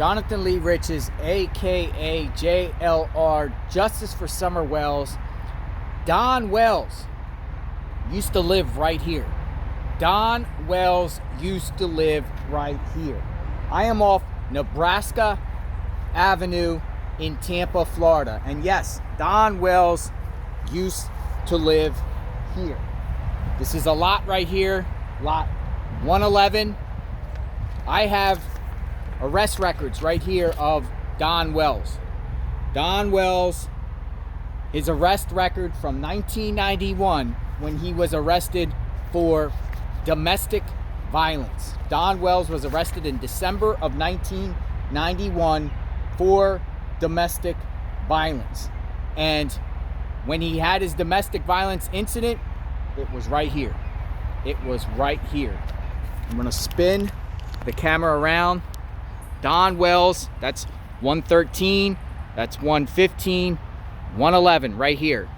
Jonathan Lee Riches, aka JLR, Justice for Summer Wells. Don Wells used to live right here. Don Wells used to live right here. I am off Nebraska Avenue in Tampa, Florida. And yes, Don Wells used to live here. This is a lot right here, lot 111. I have arrest records right here of Don Wells. Don Wells, his arrest record from 1991 when he was arrested for domestic violence. Don Wells was arrested in December of 1991 for domestic violence. And when he had his domestic violence incident, it was right here. It was right here. I'm gonna spin the camera around. Don Wells, that's 113, that's 115, 111 right here.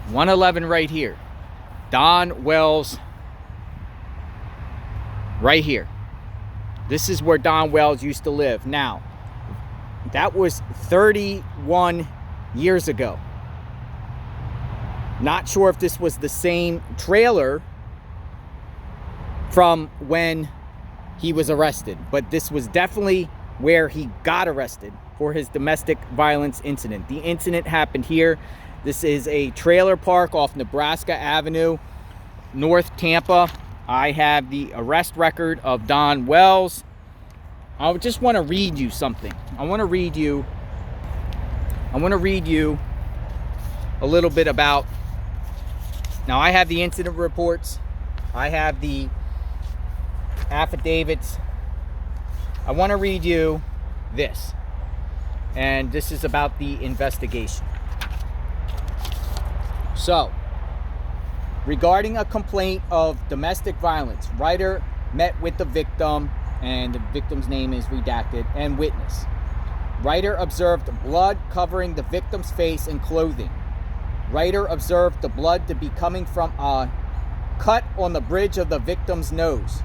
111 right here. Don Wells right here. This is where Don Wells used to live. Now, that was 31 years ago. Not sure if this was the same trailer from when he was arrested, but this was definitely where he got arrested for his domestic violence incident. The incident happened here. This is a trailer park off Nebraska Avenue, North Tampa. I have the arrest record of Don Wells. I just want to read you something. I want to read you a little bit about. Now, I have the incident reports. I have the affidavits. I want to read you this. And this is about the investigation. So, regarding a complaint of domestic violence, writer met with the victim, and the victim's name is redacted, and witness. Writer observed blood covering the victim's face and clothing. Writer observed the blood to be coming from a cut on the bridge of the victim's nose.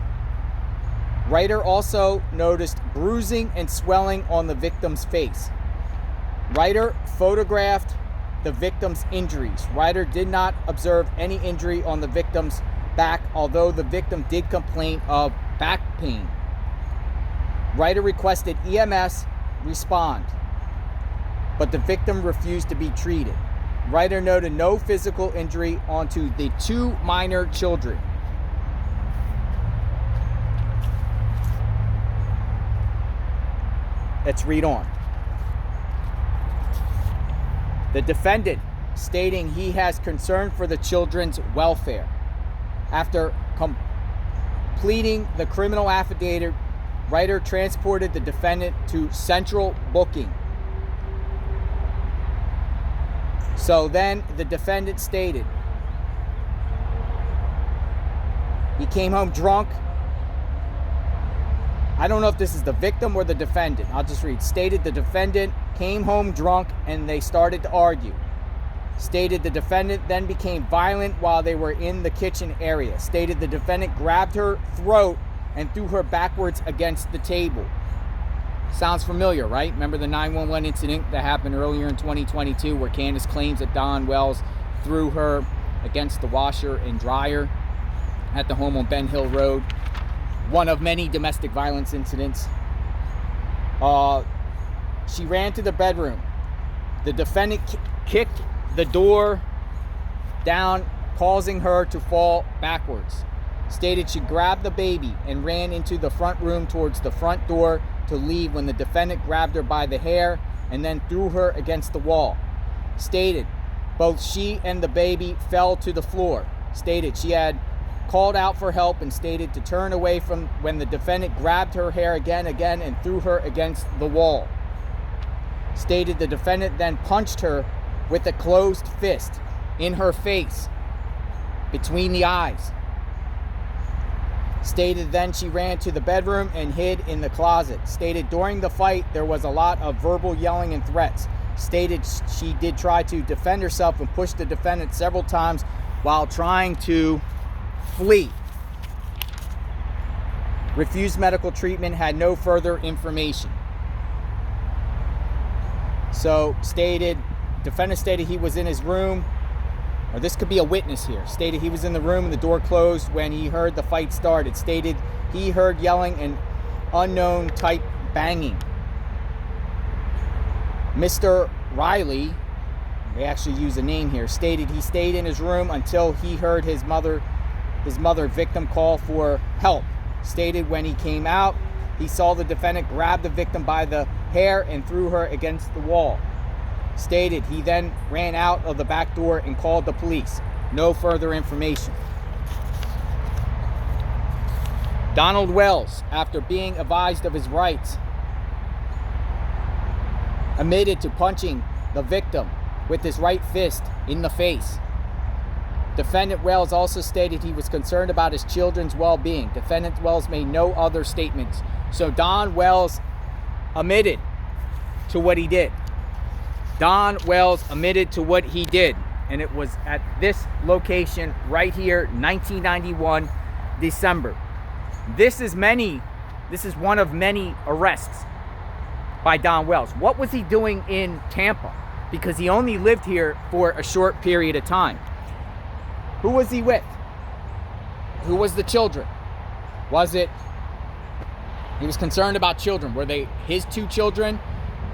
Writer also noticed bruising and swelling on the victim's face. Writer photographed the victim's injuries. Writer did not observe any injury on the victim's back, although the victim did complain of back pain. Writer requested EMS respond, but the victim refused to be treated. Writer noted no physical injury onto the two minor children. Let's read on. The defendant stating he has concern for the children's welfare. After completing the criminal affidavit, writer transported the defendant to central booking. So then the defendant stated he came home drunk. I don't know if this is the victim or the defendant. I'll just read. Stated the defendant came home drunk and they started to argue. Stated the defendant then became violent while they were in the kitchen area. Stated the defendant grabbed her throat and threw her backwards against the table. Sounds familiar, right? Remember the 911 incident that happened earlier in 2022 where Candace claims that Don Wells threw her against the washer and dryer at the home on Ben Hill Road. One of many domestic violence incidents. She ran to the bedroom. The defendant kicked the door down, causing her to fall backwards. Stated she grabbed the baby and ran into the front room towards the front door to leave when the defendant grabbed her by the hair and then threw her against the wall. Stated both she and the baby fell to the floor. Stated she had called out for help and stated to turn away from when the defendant grabbed her hair again and threw her against the wall. Stated the defendant then punched her with a closed fist in her face between the eyes. Stated then she ran to the bedroom and hid in the closet. Stated during the fight there was a lot of verbal yelling and threats. Stated she did try to defend herself and pushed the defendant several times while trying to flee. Refused medical treatment, had no further information. So defendant stated he was in his room, or this could be a witness here, stated he was in the room and the door closed when he heard the fight started. Stated he heard yelling and unknown type banging. Mr. Riley, they actually use a name here, stated he stayed in his room until he heard his mother victim call for help. Stated when he came out, he saw the defendant grab the victim by the hair and threw her against the wall. Stated he then ran out of the back door and called the police. No further information. Donald Wells, after being advised of his rights, admitted to punching the victim with his right fist in the face. Defendant Wells also stated he was concerned about his children's well-being. Defendant Wells made no other statements. So Don Wells admitted to what he did. Don Wells admitted to what he did. And it was at this location right here, 1991, December. This is one of many arrests by Don Wells. What was he doing in Tampa? Because he only lived here for a short period of time. Who was he with? Who was the children? He was concerned about children. Were they his two children?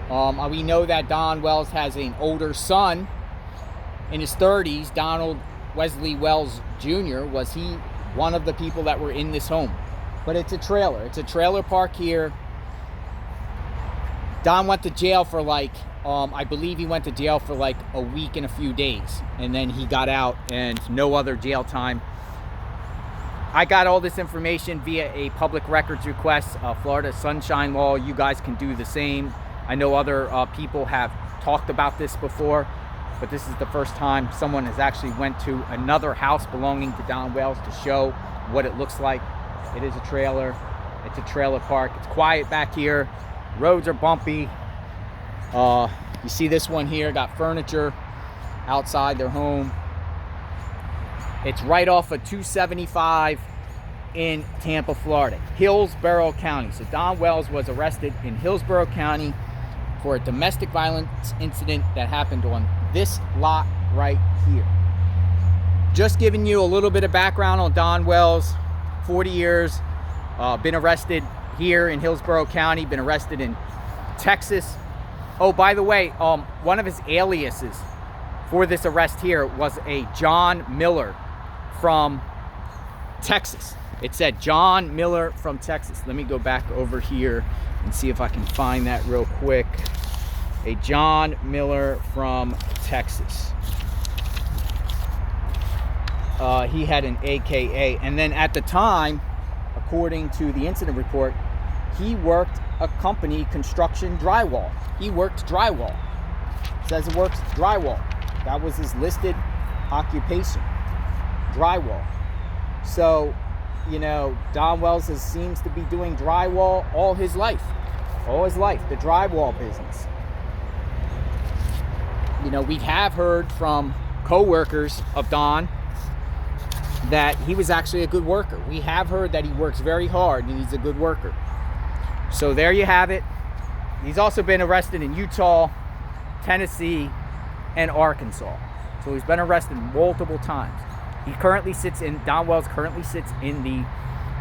We know that Don Wells has an older son in his 30s, Donald Wesley Wells Jr. Was he one of the people that were in this home? But it's a trailer. It's a trailer park here. Don went to jail for I believe he went to jail for like a week and a few days. And then he got out and no other jail time. I got all this information via a public records request, Florida Sunshine Law. You guys can do the same. I know other people have talked about this before, but this is the first time someone has actually went to another house belonging to Don Wells to show what it looks like. It is a trailer. It's a trailer park. It's quiet back here. Roads are bumpy. You see this one here, got furniture outside their home. It's right off of 275 in Tampa, Florida, Hillsborough County. So Don Wells was arrested in Hillsborough County for a domestic violence incident that happened on this lot right here. Just giving you a little bit of background on Don Wells. 40 years, been arrested here in Hillsborough County, been arrested in Texas. Oh, by the way, one of his aliases for this arrest here was a John Miller from Texas. It said John Miller from Texas. Let me go back over here and see if I can find that real quick. A John Miller from Texas. He had an AKA. And then at the time, according to the incident report, he worked a company, construction drywall. He worked drywall. It says it works drywall. That was his listed occupation, drywall. So, you know, Don Wells seems to be doing drywall all his life, the drywall business. You know, we have heard from co-workers of Don that he was actually a good worker. We have heard that he works very hard and he's a good worker. So there you have it. He's also been arrested in Utah, Tennessee, and Arkansas. So he's been arrested multiple times. Don Wells currently sits in the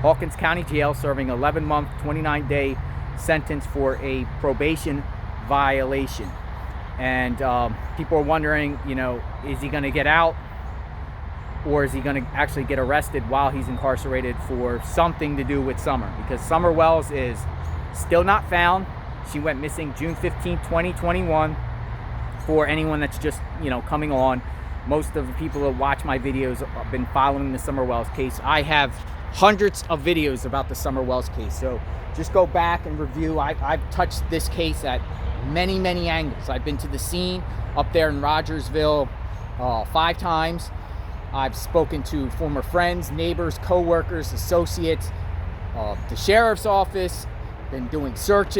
Hawkins County Jail serving 11-month, 29-day sentence for a probation violation. And people are wondering, you know, is he going to get out? Or is he going to actually get arrested while he's incarcerated for something to do with Summer? Because Summer Wells is still not found. She went missing June 15, 2021. For anyone that's just, you know, coming on, most of the people that watch my videos have been following the Summer Wells case. I have hundreds of videos about the Summer Wells case. So just go back and review. I've touched this case at many, many angles. I've been to the scene up there in Rogersville 5 times. I've spoken to former friends, neighbors, co-workers, associates, the sheriff's office, been doing searched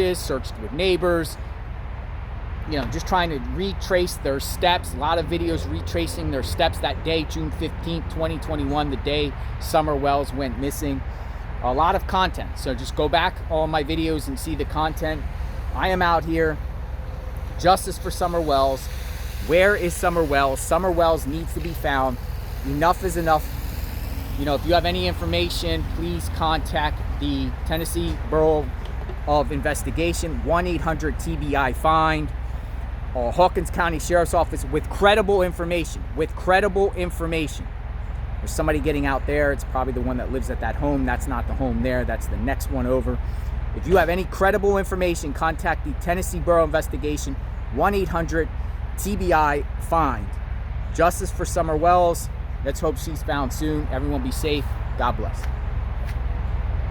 with neighbors, you know, just trying to retrace their steps. A lot of videos retracing their steps that day, June 15th, 2021, the day Summer Wells went missing. A lot of content. So just go back on my videos and see the content. I am out here Justice for Summer Wells. Where is Summer Wells? Summer Wells needs to be found. Enough is enough. You know, if you have any information, please contact the Tennessee Bureau of Investigation, 1-800-TBI-FIND, or Hawkins County Sheriff's Office with credible information. With credible information. There's somebody getting out there. It's probably the one that lives at that home. That's not the home there. That's the next one over. If you have any credible information, contact the Tennessee Bureau of Investigation, 1-800-TBI-FIND. Justice for Summer Wells. Let's hope she's found soon. Everyone be safe. God bless.